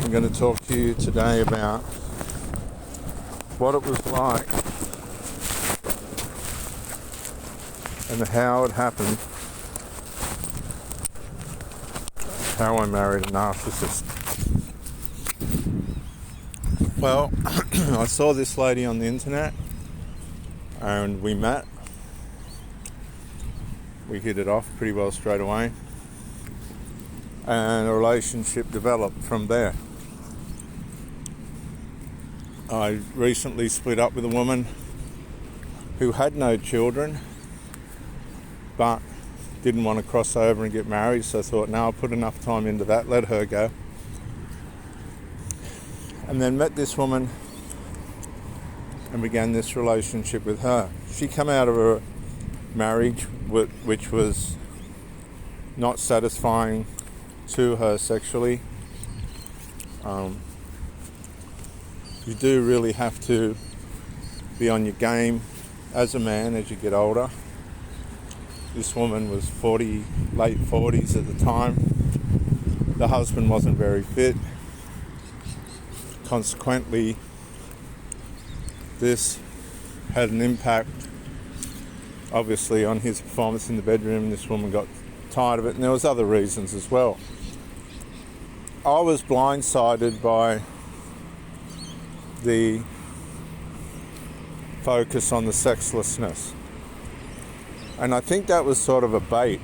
I'm going to talk to you today about what it was like and how it happened, how I married a narcissist. Well, I saw this lady on the internet and we met. We hit it off pretty well straight away, and a relationship developed from there. I recently split up with a woman who had no children but didn't want to cross over and get married, so I thought, no, I'll put enough time into that, let her go. And then met this woman and began this relationship with her. She came out of a marriage which was not satisfying to her sexually. You do really have to be on your game as a man as you get older. This woman was late 40s at the time. The husband wasn't very fit. Consequently, this had an impact, obviously, on his performance in the bedroom. This woman got tired of it, and there was other reasons as well. I was blindsided by the focus on the sexlessness, and I think that was sort of a bait.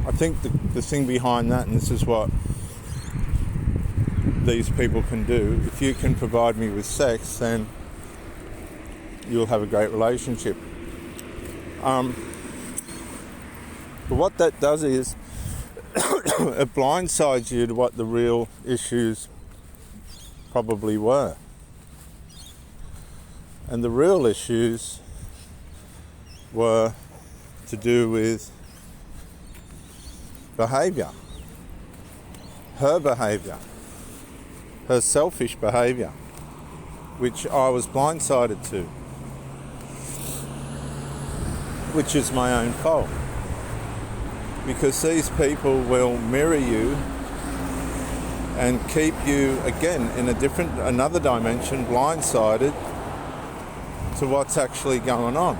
I think the thing behind that, and this is what these people can do, if you can provide me with sex, then you'll have a great relationship. But what that does is it blindsides you to what the real issues probably were. And the real issues were to do with behaviour, her selfish behaviour, which I was blindsided to, which is my own fault. Because these people will mirror you and keep you, again, in another dimension, blindsided to what's actually going on.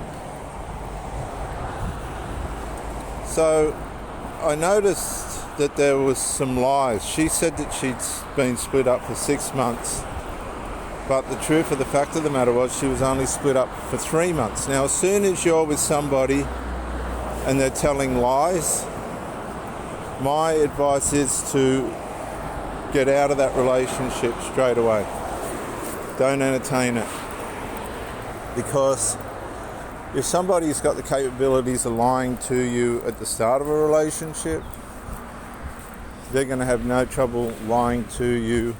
So I noticed that there was some lies. She said that she'd been split up for 6 months, but the truth of the fact of the matter was she was only split up for 3 months. Now, as soon as you're with somebody and they're telling lies, my advice is to get out of that relationship straight away. Don't entertain it. Because if somebody's got the capabilities of lying to you at the start of a relationship, they're going to have no trouble lying to you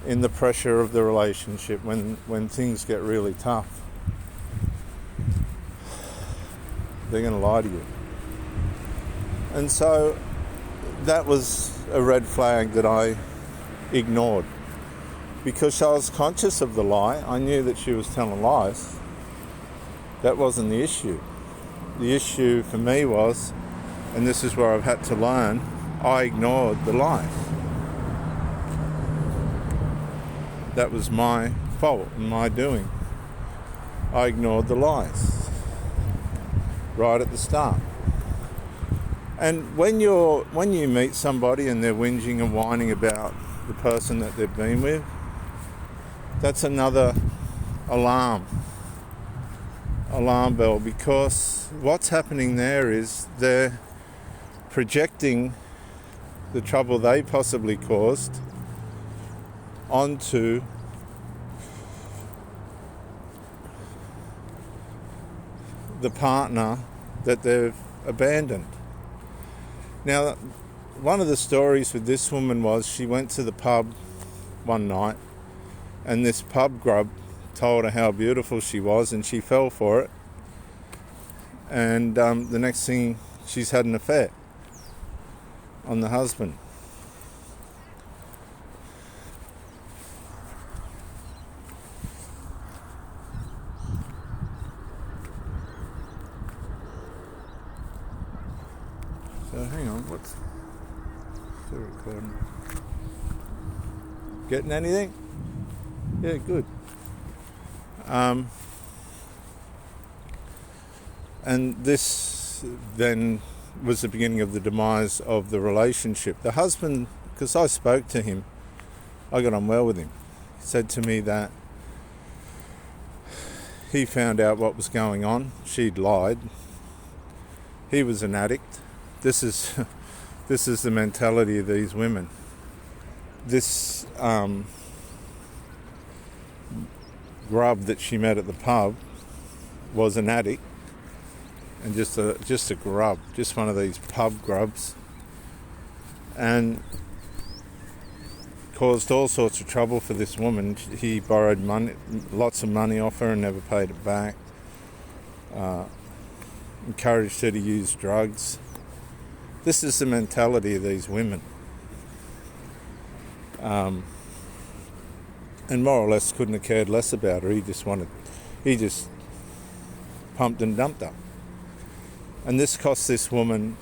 in the pressure of the relationship when things get really tough. They're going to lie to you. And so that was a red flag that I ignored, because I was conscious of the lie. I knew that she was telling lies. That wasn't the issue. The issue for me was, and this is where I've had to learn, I ignored the lies. That was my fault and my doing. I ignored the lies right at the start. And when you meet somebody and they're whinging and whining about the person that they've been with, that's another alarm bell, because what's happening there is they're projecting the trouble they possibly caused onto the partner that they've abandoned. Now, one of the stories with this woman was she went to the pub one night and this pub grub told her how beautiful she was, and she fell for it. And the next thing, she's had an affair on the husband. So hang on, what's... Still recording. Getting anything? Yeah, good. And this then was the beginning of the demise of the relationship. The husband, because I spoke to him, I got on well with him. He said to me that he found out what was going on. She'd lied. He was an addict. This is the mentality of these women. This grub that she met at the pub was an addict, and just a grub, just one of these pub grubs, and caused all sorts of trouble for this woman. He borrowed money, lots of money off her, and never paid it back. Encouraged her to use drugs. This is the mentality of these women. And more or less couldn't have cared less about her. He just pumped and dumped her. And this cost this woman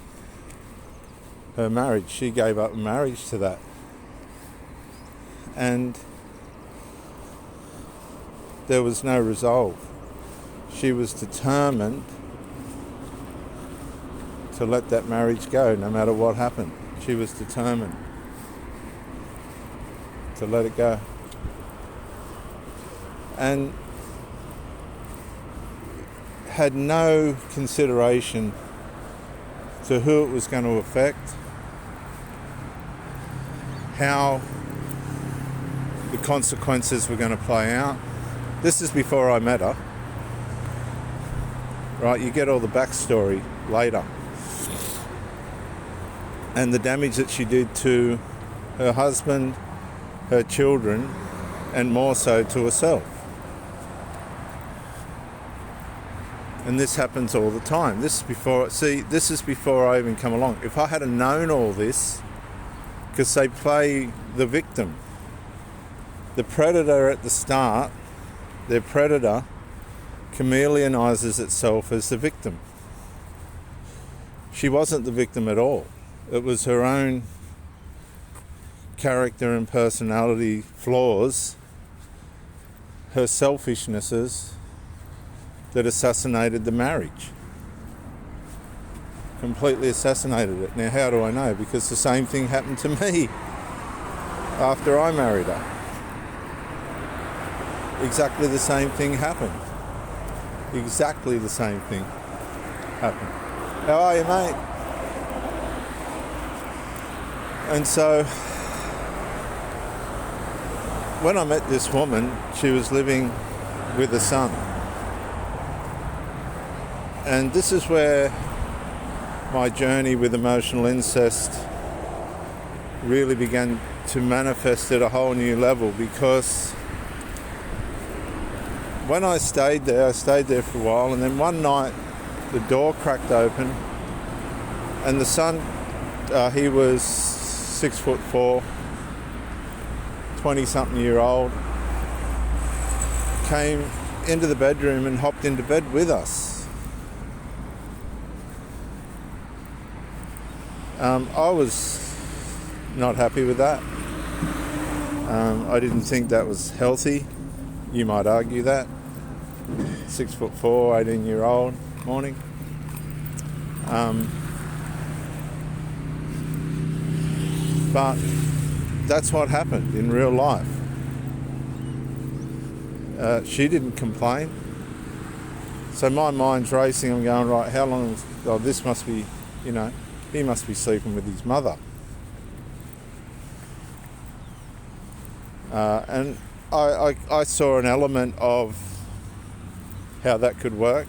her marriage. She gave up marriage to that. And there was no resolve. She was determined to let that marriage go no matter what happened. She was determined to let it go. And had no consideration to who it was going to affect, how the consequences were going to play out. This is before I met her. Right, you get all the backstory later. And the damage that she did to her husband, her children, and more so to herself. And this happens all the time. This is before I even come along. If I had known all this, because they play the victim. The predator at the start, their predator chameleonizes itself as the victim. She wasn't the victim at all. It was her own character and personality flaws, her selfishnesses, that assassinated the marriage. Completely assassinated it. Now, how do I know? Because the same thing happened to me after I married her. Exactly the same thing happened. Exactly the same thing happened. How are you, mate? And so, when I met this woman, she was living with a son. And this is where my journey with emotional incest really began to manifest at a whole new level, because when I stayed there for a while, and then one night the door cracked open, and the son, he was 6'4", 20-something-year-old, came into the bedroom and hopped into bed with us. I was not happy with that. I didn't think that was healthy. You might argue that. 6'4", 18-year-old, morning. But that's what happened in real life. She didn't complain. So my mind's racing. I'm going, right, how long? This must be, he must be sleeping with his mother. And I saw an element of how that could work,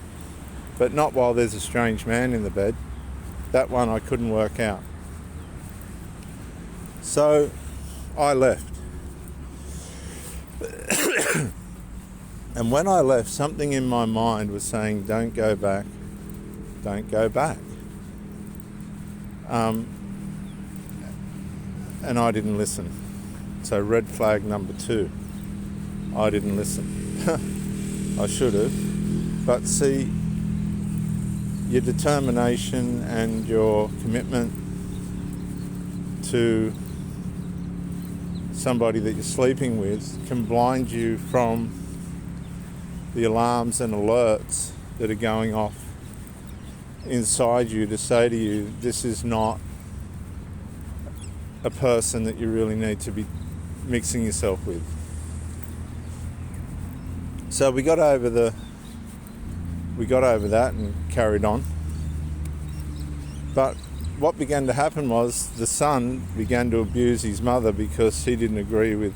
but not while there's a strange man in the bed. That one I couldn't work out. So I left. And when I left, something in my mind was saying, don't go back, don't go back. And I didn't listen. So red flag number 2, I didn't listen. I should have. But see, your determination and your commitment to somebody that you're sleeping with can blind you from the alarms and alerts that are going off inside you to say to you, this is not a person that you really need to be mixing yourself with. So we got over that and carried on. But what began to happen was the son began to abuse his mother because he didn't agree with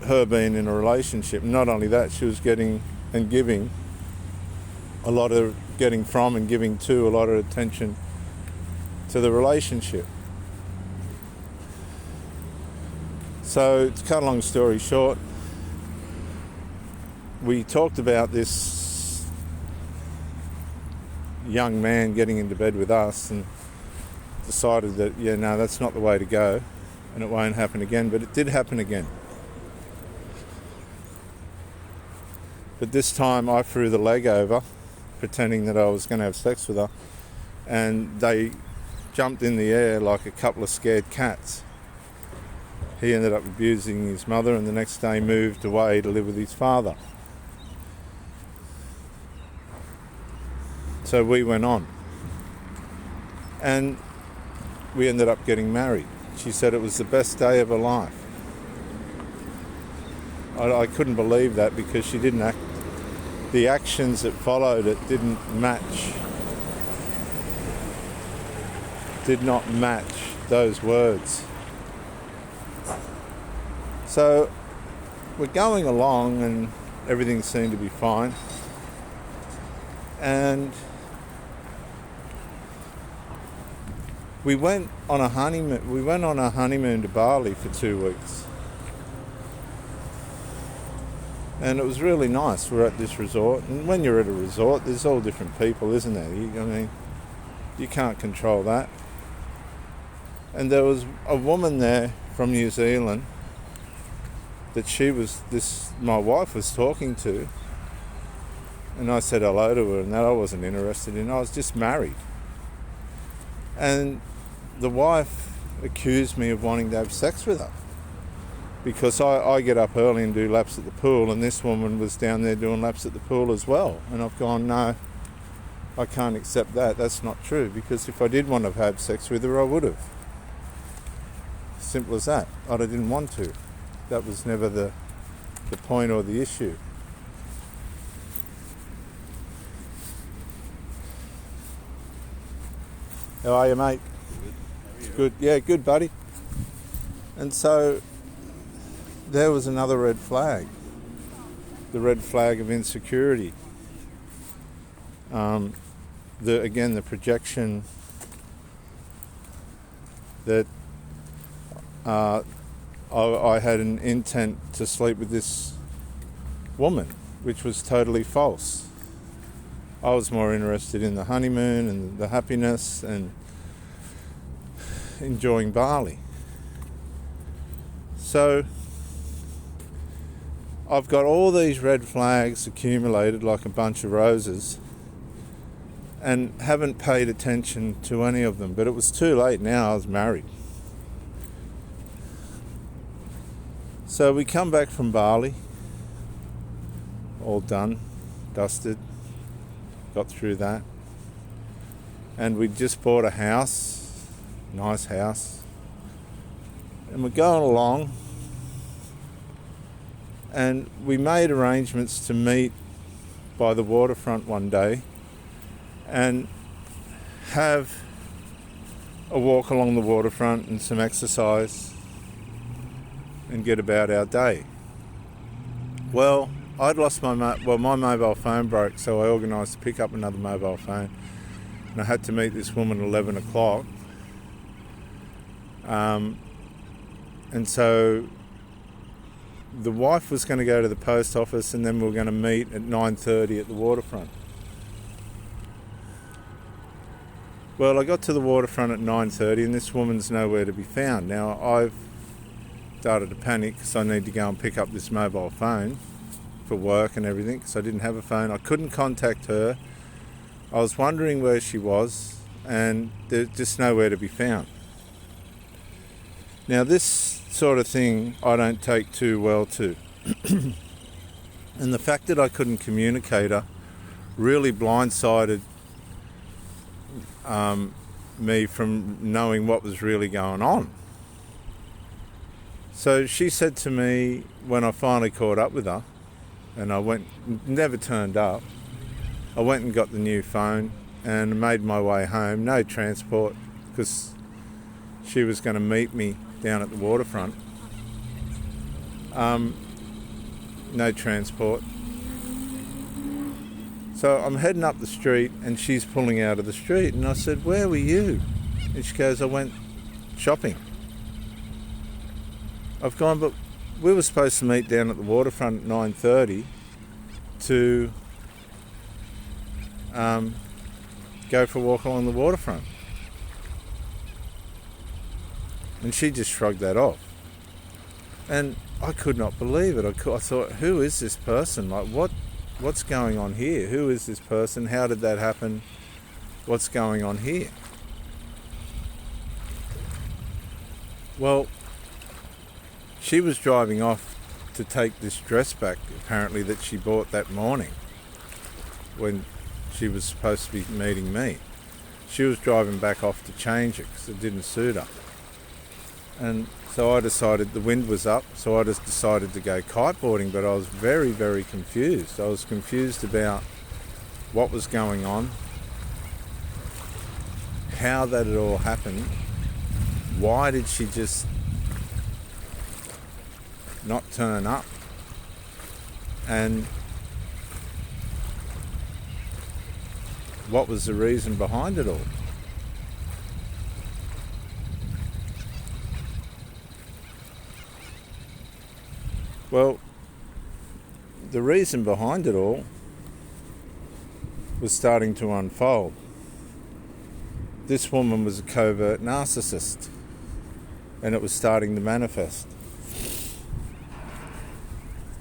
her being in a relationship. Not only that, she was getting and giving a lot of getting from and giving to a lot of attention to the relationship. So to cut a long story short, we talked about this young man getting into bed with us and decided that, that's not the way to go and it won't happen again. But it did happen again. But this time I threw the leg over, pretending that I was going to have sex with her, and they jumped in the air like a couple of scared cats. He ended up abusing his mother and the next day moved away to live with his father. So we went on. And we ended up getting married. She said it was the best day of her life. I couldn't believe that because she didn't act. The actions that followed it did not match those words. So we're going along and everything seemed to be fine. And we went on a honeymoon to Bali for 2 weeks. And it was really nice. We're at this resort, and when you're at a resort, there's all different people, isn't there? You can't control that. And there was a woman there from New Zealand that my wife was talking to, and I said hello to her, and that I wasn't interested in. I was just married. And the wife accused me of wanting to have sex with her. Because I get up early and do laps at the pool, and this woman was down there doing laps at the pool as well. And I've gone, no, I can't accept that. That's not true. Because if I did want to have had sex with her, I would have. Simple as that. I didn't want to. That was never the point or the issue. How are you, mate? Good. Good. Yeah, good, buddy. And so there was another red flag. The red flag of insecurity. The projection that I had an intent to sleep with this woman, which was totally false. I was more interested in the honeymoon and the happiness and enjoying Bali. So I've got all these red flags accumulated like a bunch of roses and haven't paid attention to any of them. But it was too late now, I was married. So we come back from Bali, all done, dusted, got through that. And we just bought a house, nice house. And we're going along. And we made arrangements to meet by the waterfront one day and have a walk along the waterfront and some exercise and get about our day. Well, I'd lost my mobile phone broke, so I organised to pick up another mobile phone. And I had to meet this woman at 11 o'clock. And so the wife was going to go to the post office and then we were going to meet at 9:30 at the waterfront. Well, I got to the waterfront at 9:30 and this woman's nowhere to be found. Now, I've started to panic because I need to go and pick up this mobile phone for work and everything because I didn't have a phone. I couldn't contact her. I was wondering where she was and there's just nowhere to be found. Now this sort of thing I don't take too well to. And the fact that I couldn't communicate her really blindsided me from knowing what was really going on. So she said to me when I finally caught up with her, and never turned up, I went and got the new phone and made my way home. No transport, because she was going to meet me down at the waterfront. No transport. So I'm heading up the street and she's pulling out of the street, and I said, "Where were you?" And she goes, "I went shopping." I've gone, "But we were supposed to meet down at the waterfront at 9:30 to go for a walk along the waterfront." And she just shrugged that off. And I could not believe it. I thought, who is this person? Like, what's going on here? Who is this person? How did that happen? What's going on here? Well, she was driving off to take this dress back, apparently, that she bought that morning when she was supposed to be meeting me. She was driving back off to change it because it didn't suit her. And so I decided, the wind was up, so I just decided to go kiteboarding, but I was very, very confused. I was confused about what was going on, how that had all happened, why did she just not turn up, and what was the reason behind it all. Well, the reason behind it all was starting to unfold. This woman was a covert narcissist, and it was starting to manifest.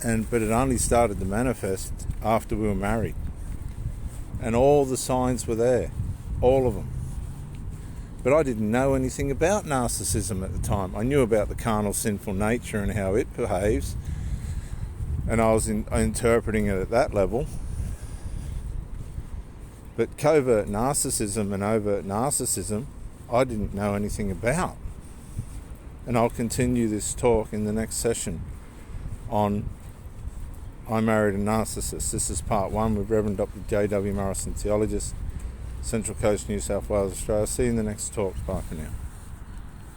But it only started to manifest after we were married. And all the signs were there, all of them. But I didn't know anything about narcissism at the time. I knew about the carnal, sinful nature and how it behaves, and I was interpreting it at that level. But covert narcissism and overt narcissism, I didn't know anything about. And I'll continue this talk in the next session on I Married a Narcissist. This is part 1 with Reverend Dr. J.W. Morrison, theologist, Central Coast, New South Wales, Australia. See you in the next talk. Bye for now.